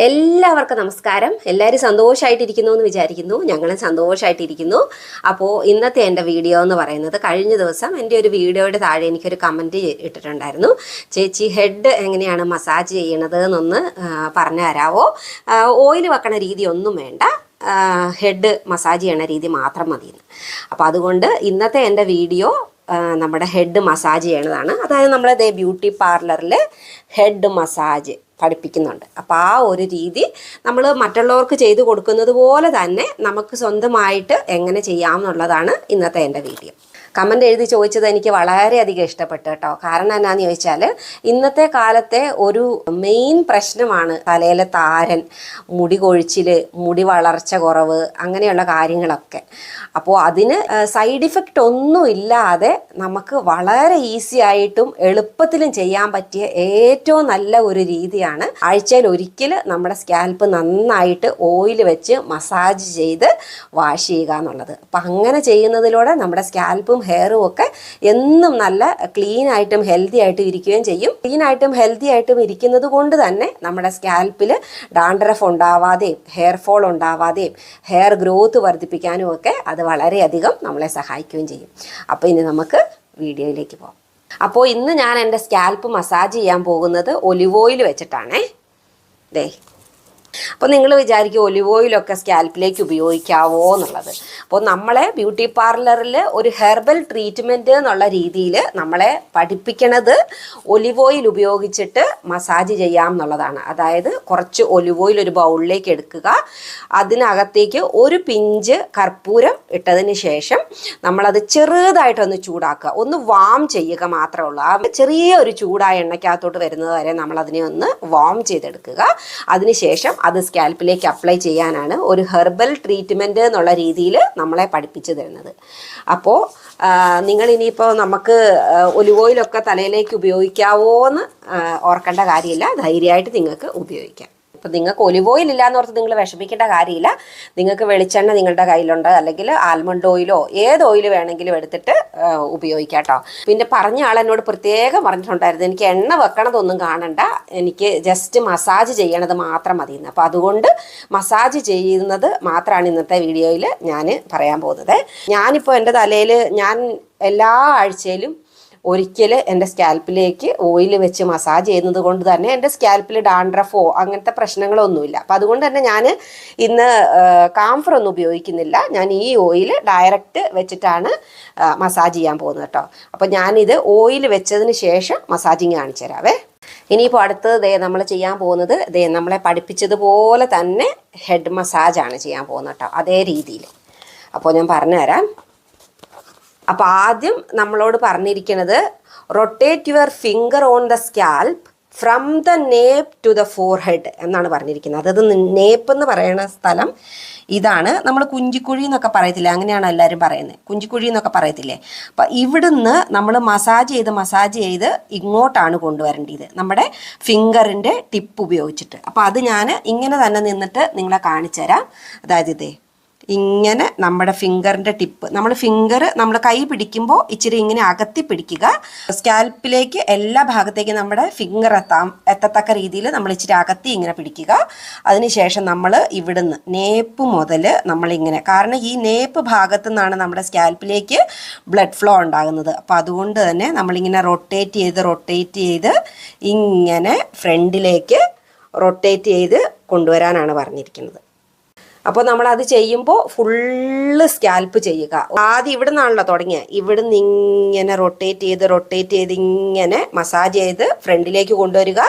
എല്ലാവർക്കും നമസ്കാരം. എല്ലാവരും സന്തോഷമായിട്ടിരിക്കുന്നു എന്ന് വിചാരിക്കുന്നു. ഞങ്ങളും സന്തോഷമായിട്ടിരിക്കുന്നു. അപ്പോൾ ഇന്നത്തെ എൻ്റെ വീഡിയോ എന്ന് പറയുന്നത്, കഴിഞ്ഞ ദിവസം എൻ്റെ ഒരു വീഡിയോയുടെ താഴെ എനിക്കൊരു കമൻറ്റ് ഇട്ടിട്ടുണ്ടായിരുന്നു. ചേച്ചി ഹെഡ് എങ്ങനെയാണ് മസാജ് ചെയ്യണത് എന്നൊന്ന് പറഞ്ഞു തരാമോ? ഓയിൽ വെക്കണ രീതി ഒന്നും വേണ്ട, ഹെഡ് മസാജ് ചെയ്യണ രീതി മാത്രം മതിയെന്ന്. അപ്പോൾ അതുകൊണ്ട് ഇന്നത്തെ എൻ്റെ വീഡിയോ നമ്മുടെ ഹെഡ് മസാജ് ചെയ്യണതാണ്. അതായത് നമ്മളെ ബ്യൂട്ടി പാർലറിൽ ഹെഡ് മസാജ് പഠിപ്പിക്കുന്നുണ്ട്. അപ്പോൾ ആ ഒരു രീതി നമ്മൾ മറ്റുള്ളവർക്ക് ചെയ്തു കൊടുക്കുന്നത് പോലെ തന്നെ നമുക്ക് സ്വന്തമായിട്ട് എങ്ങനെ ചെയ്യാമെന്നുള്ളതാണ് ഇന്നത്തെ എൻ്റെ വീഡിയോ. കമൻ്റ് എഴുതി ചോദിച്ചത് എനിക്ക് വളരെയധികം ഇഷ്ടപ്പെട്ടു കേട്ടോ. കാരണം എന്നാന്ന് ചോദിച്ചാൽ, ഇന്നത്തെ കാലത്തെ ഒരു മെയിൻ പ്രശ്നമാണ് തലയിലെ താരൻ, മുടി കൊഴിച്ചിൽ, മുടി വളർച്ച കുറവ്, അങ്ങനെയുള്ള കാര്യങ്ങളൊക്കെ. അപ്പോൾ അതിന് സൈഡ് ഇഫക്റ്റ് ഒന്നും ഇല്ലാതെ നമുക്ക് വളരെ ഈസി ആയിട്ടും എളുപ്പത്തിലും ചെയ്യാൻ പറ്റിയ ഏറ്റവും നല്ല ഒരു രീതിയാണ് ആഴ്ചയിൽ ഒരിക്കൽ നമ്മുടെ സ്കാൽപ്പ് നന്നായിട്ട് ഓയിൽ വെച്ച് മസാജ് ചെയ്ത് വാഷ് ചെയ്യുക എന്നുള്ളത്. അപ്പം അങ്ങനെ ചെയ്യുന്നതിലൂടെ നമ്മുടെ സ്കാൽപ്പും ഹെയറും ഒക്കെ എന്നും നല്ല ക്ലീൻ ആയിട്ടും ഹെൽത്തി ആയിട്ടും ഇരിക്കുകയും ചെയ്യും. ക്ലീൻ ആയിട്ടും ഹെൽത്തി ആയിട്ടും ഇരിക്കുന്നത് കൊണ്ട് തന്നെ നമ്മുടെ സ്കാൽപ്പിൽ ഡാൻഡ്രഫ് ഉണ്ടാവാതെയും ഹെയർ ഫോൾ ഉണ്ടാവാതെയും ഹെയർ ഗ്രോത്ത് വർദ്ധിപ്പിക്കാനും ഒക്കെ അത് വളരെയധികം നമ്മളെ സഹായിക്കുകയും ചെയ്യും. അപ്പോൾ ഇനി നമുക്ക് വീഡിയോയിലേക്ക് പോകാം. അപ്പോൾ ഇന്ന് ഞാൻ എൻ്റെ സ്കാൽപ്പ് മസാജ് ചെയ്യാൻ പോകുന്നത് ഒലിവ് ഓയിൽ വെച്ചിട്ടാണേ. ദേ, അപ്പോൾ നിങ്ങൾ വിചാരിക്കും ഒലിവ് ഓയിലൊക്കെ സ്കാൽപ്പിലേക്ക് ഉപയോഗിക്കാവോ എന്നുള്ളത്. അപ്പോൾ നമ്മളെ ബ്യൂട്ടി പാർലറിൽ ഒരു ഹെർബൽ ട്രീറ്റ്മെൻറ്റ് എന്നുള്ള രീതിയിൽ നമ്മളെ പഠിപ്പിക്കണത് ഒലിവ് ഓയിൽ ഉപയോഗിച്ചിട്ട് മസാജ് ചെയ്യാം എന്നുള്ളതാണ്. അതായത് കുറച്ച് ഒലിവ് ഓയിൽ ഒരു ബൗളിലേക്ക് എടുക്കുക, അതിനകത്തേക്ക് ഒരു പിഞ്ച് കർപ്പൂരം ഇട്ടതിന് ശേഷം നമ്മളത് ചെറുതായിട്ടൊന്ന് ചൂടാക്കുക, ഒന്ന് വാം ചെയ്യുക മാത്രമേ ഉള്ളൂ. ആ ചെറിയ ഒരു ചൂടായ എണ്ണയ്ക്കകത്തോട്ട് വരുന്നത് വരെ നമ്മളതിനെ ഒന്ന് വാം ചെയ്തെടുക്കുക. അതിനുശേഷം അത് സ്കാൽപ്പിലേക്ക് അപ്ലൈ ചെയ്യാനാണ് ഒരു ഹെർബൽ ട്രീറ്റ്മെൻറ്റ് എന്നുള്ള രീതിയിൽ നമ്മളെ പഠിപ്പിച്ചു തരുന്നത്. അപ്പോൾ നിങ്ങൾ ഇനിയിപ്പോൾ നമുക്ക് ഒലിവ് ഓയിലൊക്കെ തലയിലേക്ക് ഉപയോഗിക്കാവോ എന്ന് ഓർക്കേണ്ട കാര്യമില്ല, ധൈര്യമായിട്ട് നിങ്ങൾക്ക് ഉപയോഗിക്കാം. അപ്പം നിങ്ങൾക്ക് ഒലിവ് ഓയിൽ ഇല്ലയെന്ന് ഓർത്ത് നിങ്ങൾ വിഷമിക്കേണ്ട കാര്യമില്ല. നിങ്ങൾക്ക് വെളിച്ചെണ്ണ നിങ്ങളുടെ കയ്യിലുണ്ട്, അല്ലെങ്കിൽ ആൽമണ്ട് ഓയിലോ ഏത് ഓയിൽ വേണമെങ്കിലും എടുത്തിട്ട് ഉപയോഗിക്കാം കേട്ടോ. പിന്നെ പറഞ്ഞ ആൾ എന്നോട് പ്രത്യേകം പറഞ്ഞിട്ടുണ്ടായിരുന്നു, എനിക്ക് എണ്ണ വെക്കണതൊന്നും കാണണ്ട, എനിക്ക് ജസ്റ്റ് മസാജ് ചെയ്യണത് മാത്രം മതിയെന്ന്. അപ്പോൾ അതുകൊണ്ട് മസാജ് ചെയ്യുന്നത് മാത്രമാണ് ഇന്നത്തെ വീഡിയോയിൽ ഞാൻ പറയാൻ പോകുന്നത്. ഞാനിപ്പോൾ എൻ്റെ തലയിൽ ഞാൻ എല്ലാ ആഴ്ചയിലും ഒരിക്കൽ എൻ്റെ സ്കാൽപ്പിലേക്ക് ഓയിൽ വെച്ച് മസാജ് ചെയ്യുന്നത് കൊണ്ട് തന്നെ എൻ്റെ സ്കാൽപ്പിൽ ഡാൻഡ്രഫോ അങ്ങനത്തെ പ്രശ്നങ്ങളൊന്നുമില്ല. അപ്പം അതുകൊണ്ട് തന്നെ ഞാൻ ഇന്ന് കാംഫറൊന്നും ഉപയോഗിക്കുന്നില്ല. ഞാൻ ഈ ഓയിൽ ഡയറക്റ്റ് വെച്ചിട്ടാണ് മസാജ് ചെയ്യാൻ പോകുന്നത് കേട്ടോ. അപ്പം ഞാനിത് ഓയിൽ വെച്ചതിന് ശേഷം മസാജിങ് കാണിച്ചു തരാവേ. ഇനിയിപ്പോൾ അടുത്തത് നമ്മൾ ചെയ്യാൻ പോകുന്നത് നമ്മളെ പഠിപ്പിച്ചതുപോലെ തന്നെ ഹെഡ് മസാജാണ് ചെയ്യാൻ പോകുന്നത് കേട്ടോ, അതേ രീതിയിൽ. അപ്പോൾ ഞാൻ പറഞ്ഞുതരാം. അപ്പോൾ ആദ്യം നമ്മളോട് പറഞ്ഞിരിക്കുന്നത്, rotate your finger on the scalp from the nape to the forehead എന്നാണ് പറഞ്ഞിരിക്കുന്നത്. അതായത് നേപ്പ് എന്ന് പറയുന്ന സ്ഥലം ഇതാണ്. നമ്മൾ കുഞ്ചിക്കുഴി എന്നൊക്കെ പറയത്തില്ലേ, അങ്ങനെയാണ് എല്ലാവരും പറയുന്നത്, കുഞ്ചിക്കുഴി എന്നൊക്കെ പറയത്തില്ലേ. അപ്പം ഇവിടുന്ന് നമ്മൾ മസാജ് ചെയ്ത് ഇങ്ങോട്ടാണ് കൊണ്ടുവരേണ്ടത്, നമ്മുടെ ഫിംഗറിൻ്റെ ടിപ്പ് ഉപയോഗിച്ചിട്ട്. അപ്പോൾ അത് ഞാൻ ഇങ്ങനെ തന്നെ നിന്നിട്ട് നിങ്ങളെ കാണിച്ചു തരാം. അതായത് ഇങ്ങനെ നമ്മുടെ ഫിംഗറിൻ്റെ ടിപ്പ്, നമ്മൾ കൈ പിടിക്കുമ്പോൾ ഇച്ചിരി ഇങ്ങനെ അകത്തി പിടിക്കുക, സ്കാൽപ്പിലേക്ക് എല്ലാ ഭാഗത്തേക്കും നമ്മുടെ ഫിംഗർ എത്തത്തക്ക രീതിയിൽ നമ്മൾ ഇച്ചിരി അകത്തി ഇങ്ങനെ പിടിക്കുക. അതിനുശേഷം നമ്മൾ ഇവിടുന്ന് നേപ്പ് മുതൽ നമ്മളിങ്ങനെ, കാരണം ഈ നേപ്പ് ഭാഗത്തു നിന്നാണ് നമ്മുടെ സ്കാൽപ്പിലേക്ക് ബ്ലഡ് ഫ്ലോ ഉണ്ടാകുന്നത്. അപ്പോൾ അതുകൊണ്ട് തന്നെ നമ്മളിങ്ങനെ റൊട്ടേറ്റ് ചെയ്ത് ഇങ്ങനെ ഫ്രണ്ടിലേക്ക് റൊട്ടേറ്റ് ചെയ്ത് കൊണ്ടുവരാനാണ് പറഞ്ഞിരിക്കുന്നത്. അപ്പോൾ നമ്മളത് ചെയ്യുമ്പോൾ ഫുള്ള് സ്കാൽപ്പ് ചെയ്യുക. ആദ്യം ഇവിടെ നിന്നാണല്ലോ തുടങ്ങിയത്, ഇവിടുന്ന് ഇങ്ങനെ റൊട്ടേറ്റ് ചെയ്ത് ഇങ്ങനെ മസാജ് ചെയ്ത് ഫ്രണ്ടിലേക്ക് കൊണ്ടുവരിക.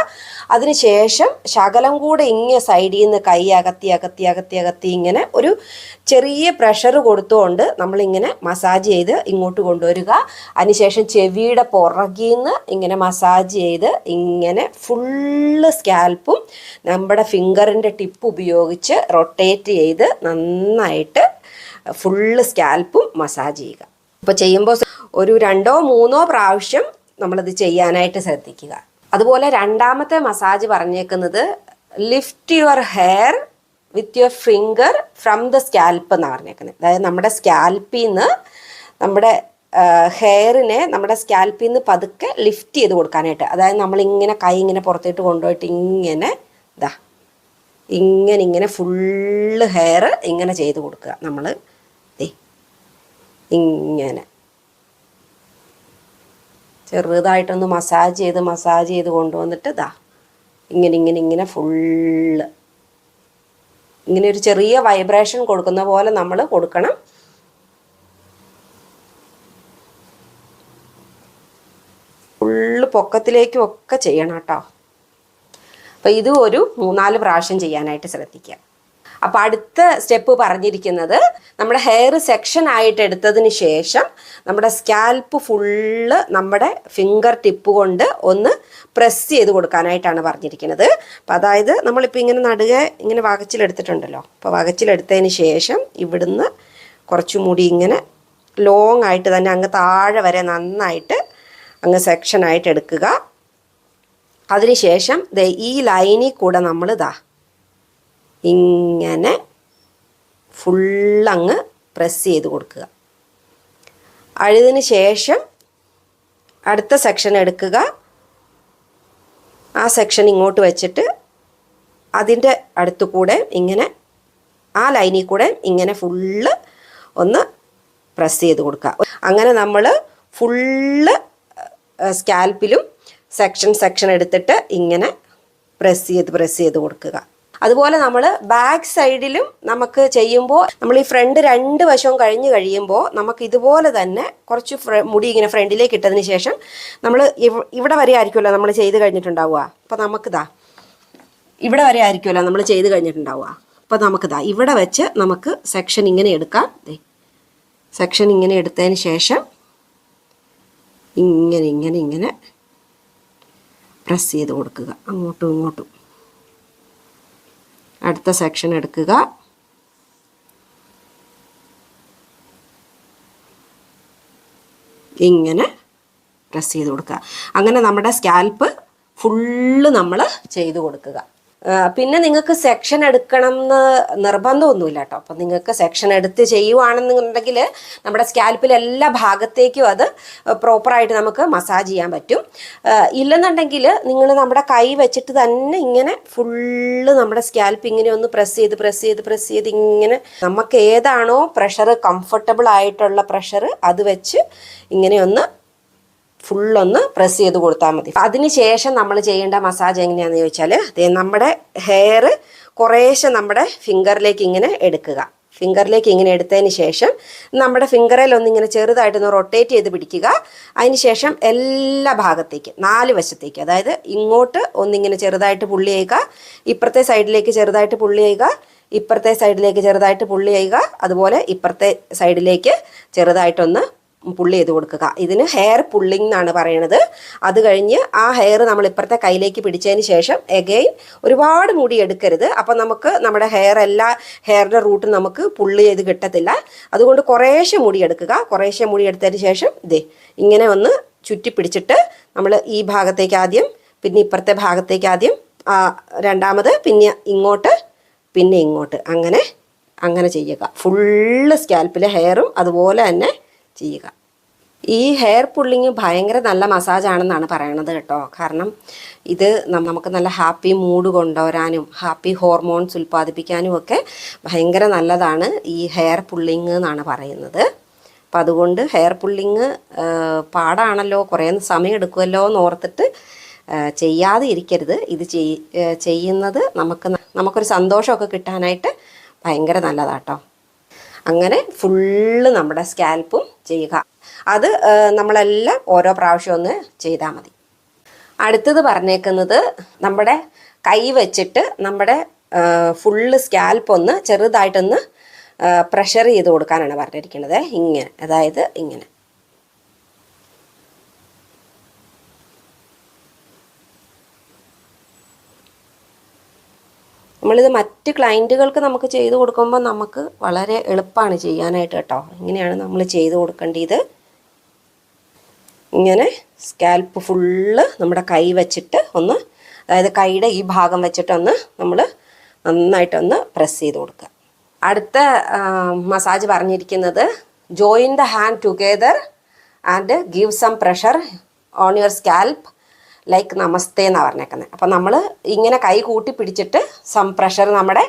അതിനുശേഷം ശകലം കൂടെ ഇങ്ങനെ സൈഡിൽ നിന്ന് കൈ അകത്തി ഇങ്ങനെ ഒരു ചെറിയ പ്രഷർ കൊടുത്തുകൊണ്ട് നമ്മളിങ്ങനെ മസാജ് ചെയ്ത് ഇങ്ങോട്ട് കൊണ്ടുവരിക. അതിനുശേഷം ചെവിയുടെ പുറകിൽ നിന്ന് ഇങ്ങനെ മസാജ് ചെയ്ത് ഇങ്ങനെ ഫുള്ള് സ്കാൽപ്പും നമ്മുടെ ഫിംഗറിൻ്റെ ടിപ്പ് ഉപയോഗിച്ച് റൊട്ടേറ്റ് ചെയ്ത് നന്നായിട്ട് ഫുള്ള് സ്കാൽപ്പും മസാജ് ചെയ്യുക. അപ്പോൾ ചെയ്യുമ്പോൾ ഒരു 2-3 പ്രാവശ്യം നമ്മളത് ചെയ്യാനായിട്ട് ശ്രദ്ധിക്കുക. അതുപോലെ രണ്ടാമത്തെ മസാജ് പറഞ്ഞേക്കുന്നത്, lift your hair with your finger from the scalp എന്നാണ് പറഞ്ഞേക്കുന്നത്. അതായത് നമ്മുടെ സ്കാൽപ്പിൽ നിന്ന് നമ്മുടെ ഹെയറിനെ നമ്മുടെ സ്കാൽപ്പിൽ നിന്ന് പതുക്കെ ലിഫ്റ്റ് ചെയ്ത് കൊടുക്കാനായിട്ട്. അതായത് നമ്മളിങ്ങനെ കൈ ഇങ്ങനെ പുറത്തേട്ട് കൊണ്ടുപോയിട്ട് ഇങ്ങനെ ഇങ്ങനെ ഫുള്ള് ഹെയർ ഇങ്ങനെ ചെയ്ത് കൊടുക്കുക. നമ്മൾ ഇങ്ങനെ ചെറുതായിട്ടൊന്ന് മസാജ് ചെയ്ത് കൊണ്ടുവന്നിട്ട് ഇങ്ങനെ ഫുള്ള് ഇങ്ങനെ ഒരു ചെറിയ വൈബ്രേഷൻ കൊടുക്കുന്ന പോലെ നമ്മൾ കൊടുക്കണം. ഫുള്ള് പൊക്കത്തിലേക്കും ഒക്കെ ചെയ്യണം കേട്ടോ. അപ്പോൾ ഇത് ഒരു 3-4 പ്രാവശ്യം ചെയ്യാനായിട്ട് ശ്രദ്ധിക്കുക. അപ്പോൾ അടുത്ത സ്റ്റെപ്പ് പറഞ്ഞിരിക്കുന്നത് നമ്മുടെ ഹെയർ സെക്ഷൻ ആയിട്ട് എടുത്തതിന് ശേഷം നമ്മുടെ സ്കാൽപ്പ് ഫുള്ള് നമ്മുടെ ഫിംഗർ ടിപ്പ് കൊണ്ട് ഒന്ന് പ്രസ് ചെയ്ത് കൊടുക്കാനായിട്ടാണ് പറഞ്ഞിരിക്കുന്നത്. അപ്പം അതായത് നമ്മളിപ്പോൾ ഇങ്ങനെ നടുകെ ഇങ്ങനെ വകച്ചിലെടുത്തിട്ടുണ്ടല്ലോ. അപ്പോൾ വകച്ചിലെടുത്തതിന് ശേഷം ഇവിടുന്ന് കുറച്ചും കൂടി ഇങ്ങനെ ലോങ് ആയിട്ട് തന്നെ അങ്ങ് താഴെ വരെ നന്നായിട്ട് അങ്ങ് സെക്ഷനായിട്ട് എടുക്കുക. അതിനുശേഷം ഈ ലൈനിൽ കൂടെ നമ്മൾ ഇങ്ങനെ ഫുള്ളങ്ങ് പ്രസ് ചെയ്ത് കൊടുക്കുക. അഴുതിന് ശേഷം അടുത്ത സെക്ഷൻ എടുക്കുക. ആ സെക്ഷൻ ഇങ്ങോട്ട് വെച്ചിട്ട് അതിൻ്റെ അടുത്തു കൂടെ ഇങ്ങനെ ആ ലൈനിൽ കൂടെ ഇങ്ങനെ ഫുള്ള് ഒന്ന് പ്രസ് ചെയ്ത് കൊടുക്കുക. അങ്ങനെ നമ്മൾ ഫുള്ള് സ്കാൽപ്പിലും സെക്ഷൻ എടുത്തിട്ട് ഇങ്ങനെ പ്രസ് ചെയ്ത് കൊടുക്കുക. അതുപോലെ നമ്മൾ ബാക്ക് സൈഡിലും നമുക്ക് ചെയ്യുമ്പോൾ നമ്മൾ ഈ ഫ്രണ്ട് 2 വശവും കഴിഞ്ഞ് കഴിയുമ്പോൾ നമുക്ക് ഇതുപോലെ തന്നെ കുറച്ച് മുടി ഇങ്ങനെ ഫ്രണ്ടിലേക്ക് ഇട്ടതിന് ശേഷം നമ്മൾ ഇവിടെ വരെ ആയിരിക്കുമല്ലോ നമ്മൾ ചെയ്ത് കഴിഞ്ഞിട്ടുണ്ടാവുക. അപ്പോൾ നമുക്ക് ഇവിടെ വരെ ആയിരിക്കുമല്ലോ നമ്മൾ ചെയ്ത് കഴിഞ്ഞിട്ടുണ്ടാവുക. അപ്പോൾ നമുക്ക് ഇവിടെ വെച്ച് നമുക്ക് സെക്ഷൻ ഇങ്ങനെ എടുക്കാം. സെക്ഷൻ ഇങ്ങനെ എടുത്തതിന് ശേഷം ഇങ്ങനെ പ്രസ് ചെയ്ത് കൊടുക്കുക അങ്ങോട്ടും ഇങ്ങോട്ടും. അടുത്ത സെക്ഷൻ എടുക്കുക. ഇങ്ങനെ പ്രസ് ചെയ്ത് കൊടുക്കുക. അങ്ങനെ നമ്മുടെ സ്കാൽപ്പ് ഫുള്ള് നമ്മൾ ചെയ്ത് കൊടുക്കുക. പിന്നെ നിങ്ങൾക്ക് സെക്ഷൻ എടുക്കണം എന്ന് നിർബന്ധമൊന്നുമില്ല കേട്ടോ. അപ്പം നിങ്ങൾക്ക് സെക്ഷൻ എടുത്ത് ചെയ്യുവാണെന്നുണ്ടെങ്കിൽ നമ്മുടെ സ്കാൽപ്പിൽ എല്ലാ ഭാഗത്തേക്കും അത് പ്രോപ്പറായിട്ട് നമുക്ക് മസാജ് ചെയ്യാൻ പറ്റും. ഇല്ലെന്നുണ്ടെങ്കിൽ നിങ്ങൾ നമ്മുടെ കൈ വെച്ചിട്ട് തന്നെ ഇങ്ങനെ ഫുള്ള് നമ്മുടെ സ്കാൽപ്പ് ഇങ്ങനെ ഒന്ന് പ്രസ് ചെയ്ത് ഇങ്ങനെ നമുക്ക് ഏതാണോ പ്രഷർ കംഫർട്ടബിൾ ആയിട്ടുള്ള പ്രഷർ അത് വെച്ച് ഇങ്ങനെ ഒന്ന് ഫുള്ളൊന്ന് പ്രസ് ചെയ്ത് കൊടുത്താൽ മതി. അതിനുശേഷം നമ്മൾ ചെയ്യേണ്ട മസാജ് എങ്ങനെയാണെന്ന് ചോദിച്ചാൽ നമ്മുടെ ഹെയർ കുറേശ്ശെ നമ്മുടെ ഫിംഗറിലേക്ക് ഇങ്ങനെ എടുക്കുക. ഫിംഗറിലേക്ക് ഇങ്ങനെ എടുത്തതിന് ശേഷം നമ്മുടെ ഫിംഗറിൽ ഒന്നിങ്ങനെ ചെറുതായിട്ടൊന്ന് റൊട്ടേറ്റ് ചെയ്ത് പിടിക്കുക. അതിന് ശേഷം എല്ലാ ഭാഗത്തേക്ക് 4 വശത്തേക്ക്, അതായത് ഇങ്ങോട്ട് ഒന്നിങ്ങനെ ചെറുതായിട്ട് പുള്ളി ചെയ്യുക, ഇപ്പുറത്തെ സൈഡിലേക്ക് ചെറുതായിട്ട് പുള്ളി ചെയ്യുക, ഇപ്പുറത്തെ സൈഡിലേക്ക് ചെറുതായിട്ട് പുള്ളി ചെയ്യുക, അതുപോലെ ഇപ്പുറത്തെ സൈഡിലേക്ക് ചെറുതായിട്ടൊന്ന് പുള്ളി ചെയ്ത് കൊടുക്കുക. ഇതിന് ഹെയർ പുള്ളിങ് എന്നാണ് പറയുന്നത്. അത് കഴിഞ്ഞ് ആ ഹെയർ നമ്മൾ ഇപ്പുറത്തെ കയ്യിലേക്ക് പിടിച്ചതിന് ശേഷം എഗെയിൻ ഒരുപാട് മുടി എടുക്കരുത്. അപ്പം നമുക്ക് നമ്മുടെ ഹെയറിൻ്റെ റൂട്ട് നമുക്ക് പുള്ളി ചെയ്ത് കിട്ടത്തില്ല. അതുകൊണ്ട് കുറേശ്ശെ മുടി എടുക്കുക. കുറേശ്ശെ മുടി എടുത്തതിന് ശേഷം ഇങ്ങനെ ഒന്ന് ചുറ്റി പിടിച്ചിട്ട് നമ്മൾ ഈ ഭാഗത്തേക്ക് ആദ്യം, പിന്നെ ഇപ്പുറത്തെ ഭാഗത്തേക്ക് ആദ്യം, രണ്ടാമത് പിന്നെ ഇങ്ങോട്ട്, പിന്നെ ഇങ്ങോട്ട്, അങ്ങനെ ചെയ്യുക. ഫുള്ള് സ്കാൽപ്പിലെ ഹെയറും അതുപോലെ തന്നെ ചെയ്യുക. ഈ ഹെയർ പുള്ളിങ് ഭയങ്കര നല്ല മസാജാണെന്നാണ് പറയണത് കേട്ടോ. കാരണം ഇത് നമുക്ക് നല്ല ഹാപ്പി മൂഡ് കൊണ്ടുവരാനും ഹാപ്പി ഹോർമോൺസ് ഉൽപ്പാദിപ്പിക്കാനും ഒക്കെ ഭയങ്കര നല്ലതാണ് ഈ ഹെയർ പുള്ളിങ് എന്നാണ് പറയുന്നത്. അപ്പം അതുകൊണ്ട് ഹെയർ പുള്ളിങ് പാടാണല്ലോ, കുറേ സമയം എടുക്കുമല്ലോ എന്ന് ഓർത്തിട്ട് ചെയ്യാതെ ഇരിക്കരുത്. ഇത് ചെയ്യുന്നത് നമുക്കൊരു സന്തോഷമൊക്കെ കിട്ടാനായിട്ട് ഭയങ്കര നല്ലതാട്ടോ. അങ്ങനെ ഫുള്ള് നമ്മുടെ സ്കാൽപ്പും ചെയ്യുക. അത് നമ്മളെല്ലാം ഓരോ പ്രാവശ്യം ഒന്ന് ചെയ്താൽ മതി. അടുത്തത് പറഞ്ഞേക്കുന്നത് നമ്മുടെ കൈ വെച്ചിട്ട് നമ്മുടെ ഫുള്ള് സ്കാൽപ്പ് ഒന്ന് ചെറുതായിട്ടൊന്ന് പ്രഷർ ചെയ്ത് കൊടുക്കാനാണ് പറഞ്ഞിരിക്കുന്നത്. ഇങ്ങനെ, അതായത് ഇങ്ങനെ. നമ്മളിത് മറ്റ് ക്ലയൻറ്റുകൾക്ക് നമുക്ക് ചെയ്ത് കൊടുക്കുമ്പോൾ നമുക്ക് വളരെ എളുപ്പമാണ് ചെയ്യാനായിട്ട് കേട്ടോ. ഇങ്ങനെയാണ് നമ്മൾ ചെയ്ത് കൊടുക്കേണ്ടത്. ഇങ്ങനെ സ്കാൽപ്പ് ഫുള്ള് നമ്മുടെ കൈ വെച്ചിട്ട് ഒന്ന്, അതായത് കൈയുടെ ഈ ഭാഗം വെച്ചിട്ടൊന്ന് നമ്മൾ നന്നായിട്ടൊന്ന് പ്രസ് ചെയ്ത് കൊടുക്കുക. അടുത്ത മസാജ് പറഞ്ഞിരിക്കുന്നത് join the hand together and give some pressure on your scalp like നമസ്തേ എന്നാണ് പറഞ്ഞേക്കുന്നത്. അപ്പം നമ്മൾ ഇങ്ങനെ കൈ കൂട്ടി പിടിച്ചിട്ട് പ്രഷർ നമ്മുടെ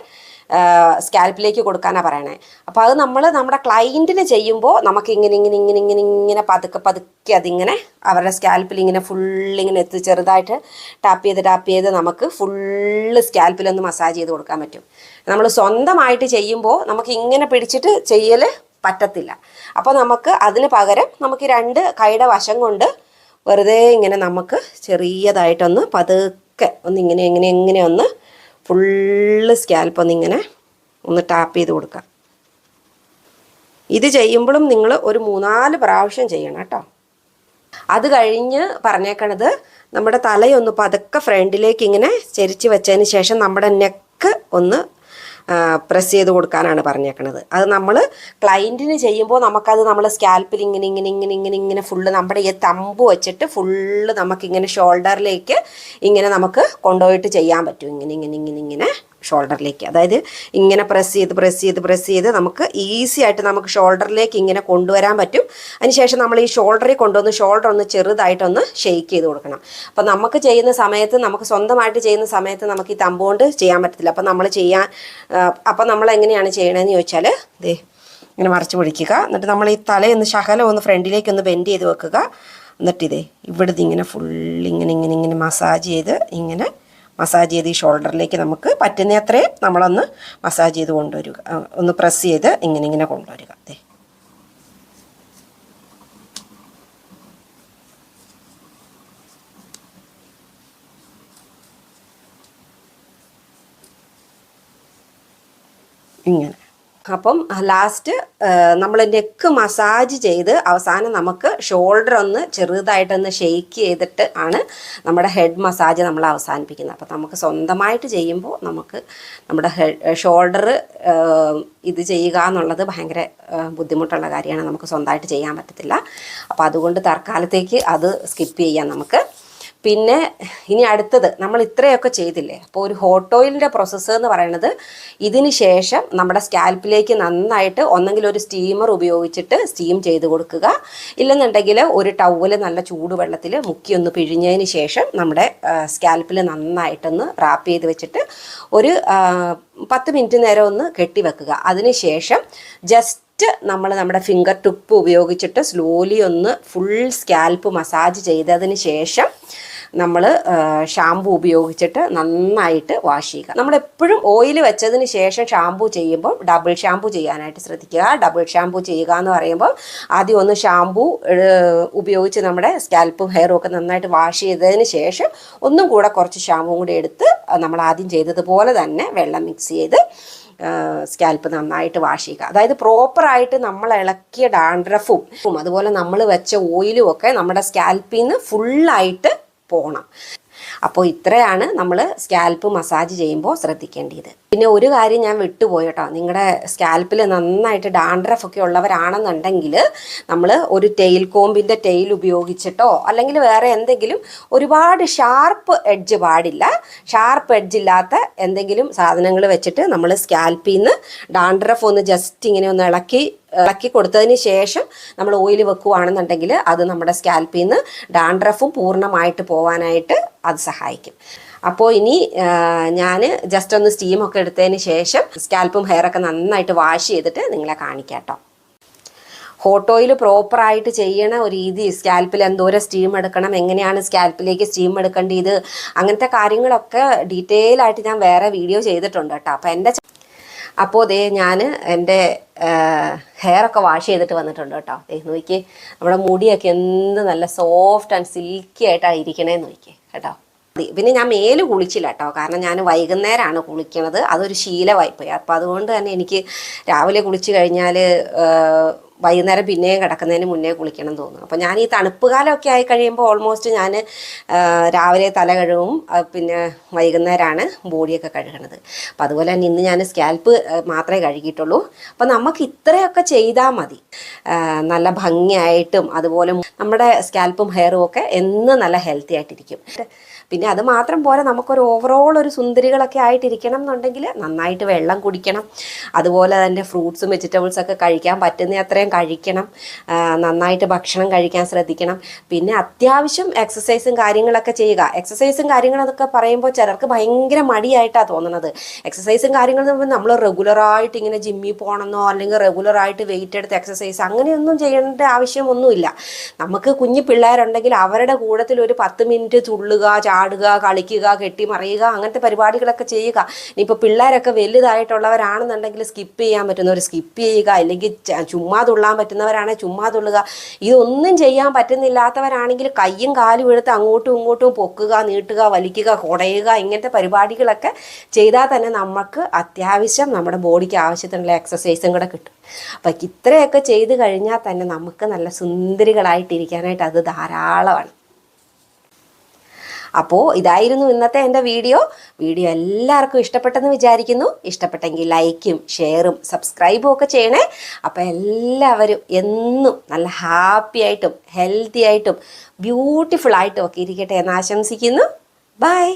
സ്കാൽപ്പിലേക്ക് കൊടുക്കാനാണ് പറയണേ. അപ്പോൾ അത് നമ്മൾ നമ്മുടെ ക്ലയൻറ്റിന് ചെയ്യുമ്പോൾ നമുക്ക് ഇങ്ങനെ പതുക്കെ അതിങ്ങനെ അവരുടെ സ്കാൽപ്പിൽ ഇങ്ങനെ ഫുള്ളിങ്ങനെ ചെറുതായിട്ട് ടാപ്പ് ചെയ്ത് നമുക്ക് ഫുള്ള് സ്കാൽപ്പിലൊന്ന് മസാജ് ചെയ്ത് കൊടുക്കാൻ പറ്റും. നമ്മൾ സ്വന്തമായിട്ട് ചെയ്യുമ്പോൾ നമുക്ക് ഇങ്ങനെ പിടിച്ചിട്ട് ചെയ്യൽ പറ്റത്തില്ല. അപ്പോൾ നമുക്ക് അതിന് പകരം നമുക്ക് 2 കൈയുടെ വശം കൊണ്ട് വെറുതെ ഇങ്ങനെ നമുക്ക് ചെറിയതായിട്ടൊന്ന് പതുക്കെ ഇങ്ങനെ ഒന്ന് ഫുള്ള് സ്കാൽപ്പ് ഒന്ന് ടാപ്പ് ചെയ്ത് കൊടുക്കുക. ഇത് ചെയ്യുമ്പോഴും നിങ്ങൾ ഒരു 3-4 പ്രാവശ്യം ചെയ്യണം കേട്ടോ. അത് കഴിഞ്ഞ് പറഞ്ഞേക്കണത് നമ്മുടെ തലയൊന്ന് പതുക്കെ ഫ്രണ്ടിലേക്ക് ഇങ്ങനെ ചെരിച്ച് വെച്ചതിന് ശേഷം നമ്മുടെ നെക്ക് ഒന്ന് പ്രസ് ചെയ്ത് കൊടുക്കാനാണ് പറഞ്ഞേക്കണത്. അത് നമ്മൾ ക്ലയൻറ്റിന് ചെയ്യുമ്പോൾ നമുക്കത് നമ്മൾ സ്കാൽപ്പിൽ ഇങ്ങനെ ഫുള്ള് നമ്മുടെ ഈ തമ്പ് വെച്ചിട്ട് ഫുള്ള് നമുക്കിങ്ങനെ ഷോൾഡറിലേക്ക് ഇങ്ങനെ നമുക്ക് കൊണ്ടുപോയിട്ട് ചെയ്യാൻ പറ്റും. ഇങ്ങനെ ഷോൾഡറിലേക്ക്, അതായത് ഇങ്ങനെ പ്രസ് ചെയ്ത് നമുക്ക് ഈസി ആയിട്ട് നമുക്ക് ഷോൾഡറിലേക്ക് ഇങ്ങനെ കൊണ്ടുവരാൻ പറ്റും. അതിനുശേഷം നമ്മൾ ഈ ഷോൾഡറിൽ കൊണ്ടുവന്ന് ഷോൾഡർ ഒന്ന് ചെറുതായിട്ടൊന്ന് ഷെയ്ക്ക് ചെയ്ത് കൊടുക്കണം. അപ്പം നമുക്ക് ചെയ്യുന്ന സമയത്ത്, നമുക്ക് സ്വന്തമായിട്ട് ചെയ്യുന്ന സമയത്ത് നമുക്ക് ഈ തമ്പ് കൊണ്ട് ചെയ്യാൻ പറ്റത്തില്ല. അപ്പം നമ്മൾ എങ്ങനെയാണ് ചെയ്യണമെന്ന് ചോദിച്ചാൽ ദേ ഇങ്ങനെ മറച്ച് പിടിക്കുക. എന്നിട്ട് നമ്മൾ ഈ തലയൊന്ന് ശകലം ഒന്ന് ഫ്രണ്ടിലേക്ക് ഒന്ന് ബെൻഡ് ചെയ്ത് വെക്കുക. എന്നിട്ടിതേ ഇവിടുന്ന് ഇങ്ങനെ ഇങ്ങനെ മസാജ് ചെയ്ത് ഈ ഷോൾഡറിലേക്ക് നമുക്ക് പറ്റുന്ന അത്രയും നമ്മളൊന്ന് മസാജ് ചെയ്ത് കൊണ്ടുവരിക, ഒന്ന് പ്രസ് ചെയ്ത് ഇങ്ങനെ കൊണ്ടുവരിക. അതെ, ഇങ്ങനെ. അപ്പം ലാസ്റ്റ് നമ്മൾ നെക്ക് മസാജ് ചെയ്ത് അവസാനം നമുക്ക് ഷോൾഡർ ഒന്ന് ചെറുതായിട്ടൊന്ന് ഷെയ്ക്ക് ചെയ്തിട്ട് ആണ് നമ്മുടെ ഹെഡ് മസാജ് നമ്മൾ അവസാനിപ്പിക്കുന്നത്. അപ്പം നമുക്ക് സ്വന്തമായിട്ട് ചെയ്യുമ്പോൾ നമുക്ക് നമ്മുടെ ഷോൾഡർ ഇത് ചെയ്യുക എന്നുള്ളത് ഭയങ്കര ബുദ്ധിമുട്ടുള്ള കാര്യമാണ്. നമുക്ക് സ്വന്തമായിട്ട് ചെയ്യാൻ പറ്റത്തില്ല. അപ്പോൾ അതുകൊണ്ട് തൽക്കാലത്തേക്ക് അത് സ്കിപ്പ് ചെയ്യാം നമുക്ക്. പിന്നെ ഇനി അടുത്തത്, നമ്മൾ ഇത്രയൊക്കെ ചെയ്തില്ലേ, അപ്പോൾ ഒരു ഹോട്ട് ഓയിലിൻ്റെ പ്രോസസ്സ് എന്ന് പറയുന്നത് ഇതിന് ശേഷം നമ്മുടെ സ്കാൽപ്പിലേക്ക് നന്നായിട്ട് ഒന്നെങ്കിൽ ഒരു സ്റ്റീമർ ഉപയോഗിച്ചിട്ട് സ്റ്റീം ചെയ്ത് കൊടുക്കുക, ഇല്ലെന്നുണ്ടെങ്കിൽ ഒരു ടവല് നല്ല ചൂടുവെള്ളത്തിൽ മുക്കിയൊന്ന് പിഴിഞ്ഞതിന് ശേഷം നമ്മുടെ സ്കാൽപ്പിൽ നന്നായിട്ടൊന്ന് റാപ്പ് ചെയ്ത് വെച്ചിട്ട് ഒരു 10 മിനിറ്റ് നേരം ഒന്ന് കെട്ടി വെക്കുക. അതിന് ശേഷം ജസ്റ്റ് നമ്മൾ നമ്മുടെ ഫിംഗർ ടിപ്പ് ഉപയോഗിച്ചിട്ട് സ്ലോലി ഒന്ന് ഫുൾ സ്കാൽപ്പ് മസാജ് ചെയ്തതിന് ശേഷം നമ്മൾ ഷാമ്പു ഉപയോഗിച്ചിട്ട് നന്നായിട്ട് വാഷ് ചെയ്യുക. നമ്മളെപ്പോഴും ഓയിൽ വെച്ചതിന് ശേഷം ഷാമ്പു ചെയ്യുമ്പോൾ ഡബിൾ ഷാമ്പു ചെയ്യാനായിട്ട് ശ്രദ്ധിക്കുക. ഡബിൾ ഷാമ്പു ചെയ്യുക എന്ന് പറയുമ്പോൾ ആദ്യം ഒന്ന് ഷാമ്പു ഉപയോഗിച്ച് നമ്മുടെ സ്കാൽപ്പും ഹെയറും ഒക്കെ നന്നായിട്ട് വാഷ് ചെയ്തതിന് ശേഷം ഒന്നും കൂടെ കുറച്ച് ഷാമ്പും കൂടി എടുത്ത് നമ്മൾ ആദ്യം ചെയ്തതുപോലെ തന്നെ വെള്ളം മിക്സ് ചെയ്ത് സ്കാൽപ്പ് നന്നായിട്ട് വാഷ് ചെയ്യുക. അതായത് പ്രോപ്പറായിട്ട് നമ്മൾ ഇളക്കിയ ഡാൻഡ്രഫും അതുപോലെ നമ്മൾ വെച്ച ഓയിലും ഒക്കെ നമ്മുടെ സ്കാൽപ്പിൽ നിന്ന് ഫുള്ളായിട്ട് പോകണം. അപ്പോൾ ഇത്രയാണ് നമ്മൾ സ്കാൽപ്പ് മസാജ് ചെയ്യുമ്പോൾ ശ്രദ്ധിക്കേണ്ടത്. പിന്നെ ഒരു കാര്യം ഞാൻ വിട്ടുപോയി കേട്ടോ, നിങ്ങളുടെ സ്കാൽപ്പിൽ നന്നായിട്ട് ഡാൻഡ്രഫ് ഒക്കെ ഉള്ളവരാണെന്നുണ്ടെങ്കിൽ നമ്മൾ ഒരു ടെയിൽ കോമ്പിൻ്റെ ടെയിൽ ഉപയോഗിച്ചിട്ടോ അല്ലെങ്കിൽ വേറെ എന്തെങ്കിലും ഒരുപാട് ഷാർപ്പ് എഡ്ജ് പാടില്ല, ഷാർപ്പ് എഡ്ജ് ഇല്ലാത്ത എന്തെങ്കിലും സാധനങ്ങൾ വെച്ചിട്ട് നമ്മൾ സ്കാൽപ്പിൽ നിന്ന് ഡാൻഡ്രഫ് ഒന്ന് ജസ്റ്റ് ഇങ്ങനെ ഒന്ന് ഇളക്കി കൊടുത്തതിന് ശേഷം നമ്മൾ ഓയിൽ വെക്കുകയാണെന്നുണ്ടെങ്കിൽ അത് നമ്മുടെ സ്കാൽപ്പിൽ നിന്ന് ഡാൻഡ്രഫും പൂർണ്ണമായിട്ട് പോകാനായിട്ട് അത് സഹായിക്കും. അപ്പോൾ ഇനി ഞാൻ ജസ്റ്റ് ഒന്ന് സ്റ്റീമൊക്കെ എടുത്തതിന് ശേഷം സ്കാൽപ്പും ഹെയറൊക്കെ നന്നായിട്ട് വാഷ് ചെയ്തിട്ട് നിങ്ങളെ കാണിക്കാം കേട്ടോ. ഹോട്ട് ഓയിൽ പ്രോപ്പറായിട്ട് ചെയ്യണ ഒരു രീതി, സ്കാൽപ്പിൽ എന്തോരം സ്റ്റീം എടുക്കണം, എങ്ങനെയാണ് സ്കാൽപ്പിലേക്ക് സ്റ്റീം എടുക്കേണ്ടത്, അങ്ങനത്തെ കാര്യങ്ങളൊക്കെ ഡീറ്റെയിൽ ആയിട്ട് ഞാൻ വേറെ വീഡിയോ ചെയ്തിട്ടുണ്ട് കേട്ടോ. അപ്പോൾ ഞാൻ എൻ്റെ ഹെയറൊക്കെ വാഷ് ചെയ്തിട്ട് വന്നിട്ടുണ്ട് കേട്ടോ. നോക്കി നമ്മുടെ മുടിയൊക്കെ എന്ത് നല്ല സോഫ്റ്റ് ആൻഡ് സിൽക്കി ആയിട്ടാണ് ഇരിക്കണേന്ന് നോക്കി കേട്ടോ. പിന്നെ ഞാൻ മേല് കുളിച്ചില്ല കേട്ടോ, കാരണം ഞാൻ വൈകുന്നേരമാണ് കുളിക്കണത്, അതൊരു ശീലമായിപ്പോയി. അപ്പോൾ അതുകൊണ്ട് തന്നെ എനിക്ക് രാവിലെ കുളിച്ച് കഴിഞ്ഞാൽ വൈകുന്നേരം പിന്നെയും കിടക്കുന്നതിന് മുന്നേ കുളിക്കണം തോന്നും. അപ്പോൾ ഞാൻ ഈ തണുപ്പ് കാലമൊക്കെ ആയി കഴിയുമ്പോൾ ഓൾമോസ്റ്റ് ഞാൻ രാവിലെ തല കഴുകും, പിന്നെ വൈകുന്നേരമാണ് ബോഡിയൊക്കെ കഴുകണത്. അപ്പോൾ അതുപോലെ തന്നെ ഇന്ന് ഞാൻ സ്കാൽപ്പ് മാത്രമേ കഴുകിയിട്ടുള്ളൂ. അപ്പോൾ നമുക്ക് ഇത്രയൊക്കെ ചെയ്താൽ മതി, നല്ല ഭംഗിയായിട്ടും അതുപോലെ നമ്മുടെ സ്കാൽപ്പും ഹെയറും ഒക്കെ എന്നും നല്ല ഹെൽത്തി ആയിട്ടിരിക്കും. പിന്നെ അത് മാത്രം പോരാ, നമുക്കൊരു ഓവറോൾ ഒരു സുന്ദരികളൊക്കെ ആയിട്ടിരിക്കണം എന്നുണ്ടെങ്കിൽ നന്നായിട്ട് വെള്ളം കുടിക്കണം. അതുപോലെ തന്നെ ഫ്രൂട്ട്സും വെജിറ്റബിൾസൊക്കെ കഴിക്കാൻ പറ്റുന്ന അത്രയും കഴിക്കണം. നന്നായിട്ട് ഭക്ഷണം കഴിക്കാൻ ശ്രദ്ധിക്കണം. പിന്നെ അത്യാവശ്യം എക്സസൈസും കാര്യങ്ങളൊക്കെ ചെയ്യുക. എക്സസൈസും കാര്യങ്ങളൊക്കെ പറയുമ്പോൾ ചിലർക്ക് ഭയങ്കര മടിയായിട്ടാണ് തോന്നുന്നത്. എക്സസൈസും കാര്യങ്ങളും നമ്മൾ റെഗുലറായിട്ട് ഇങ്ങനെ ജിമ്മിൽ പോകണമെന്നോ അല്ലെങ്കിൽ റെഗുലറായിട്ട് വെയിറ്റ് എടുത്ത് എക്സസൈസ് അങ്ങനെയൊന്നും ചെയ്യേണ്ട ആവശ്യമൊന്നുമില്ല. നമുക്ക് കുഞ്ഞു പിള്ളേരുണ്ടെങ്കിൽ അവരുടെ കൂട്ടത്തിൽ ഒരു 10 മിനിറ്റ് തുള്ളുക, ചാടുക, കളിക്കുക, കെട്ടിമറിയുക, അങ്ങനത്തെ പരിപാടികളൊക്കെ ചെയ്യുക. ഇനിയിപ്പോൾ പിള്ളേരൊക്കെ വലുതായിട്ടുള്ളവരാണെന്നുണ്ടെങ്കിൽ സ്കിപ്പ് ചെയ്യാൻ പറ്റുന്നവർ സ്കിപ്പ് ചെയ്യുക, അല്ലെങ്കിൽ ചുമ്മാ തുള്ളാൻ പറ്റുന്നവരാണെങ്കിൽ ചുമ്മാ തുള്ളുക. ഇതൊന്നും ചെയ്യാൻ പറ്റുന്നില്ലാത്തവരാണെങ്കിൽ കയ്യും കാലും എടുത്ത് അങ്ങോട്ടും ഇങ്ങോട്ടും പൊക്കുക, നീട്ടുക, വലിക്കുക, കുടയുക, ഇങ്ങനത്തെ പരിപാടികളൊക്കെ ചെയ്താൽ തന്നെ നമുക്ക് അത്യാവശ്യം നമ്മുടെ ബോഡിക്ക് ആവശ്യത്തിനുള്ള എക്സസൈസും കൂടെ കിട്ടും. അപ്പം ഇത്രയൊക്കെ ചെയ്ത് കഴിഞ്ഞാൽ തന്നെ നമുക്ക് നല്ല സുന്ദരികളായിട്ടിരിക്കാനായിട്ട് അത് ധാരാളമാണ്. അപ്പോൾ ഇതായിരുന്നു ഇന്നത്തെ എൻ്റെ വീഡിയോ എല്ലാവർക്കും ഇഷ്ടപ്പെട്ടെന്ന് വിചാരിക്കുന്നു. ഇഷ്ടപ്പെട്ടെങ്കിൽ ലൈക്കും ഷെയറും സബ്സ്ക്രൈബും ഒക്കെ ചെയ്യണേ. അപ്പോൾ എല്ലാവരും എന്നും നല്ല ഹാപ്പി ആയിട്ടും ഹെൽത്തി ആയിട്ടും ബ്യൂട്ടിഫുൾ ആയിട്ടും ഒക്കെ ഇരിക്കട്ടെ എന്ന് ആശംസിക്കുന്നു. ബൈ.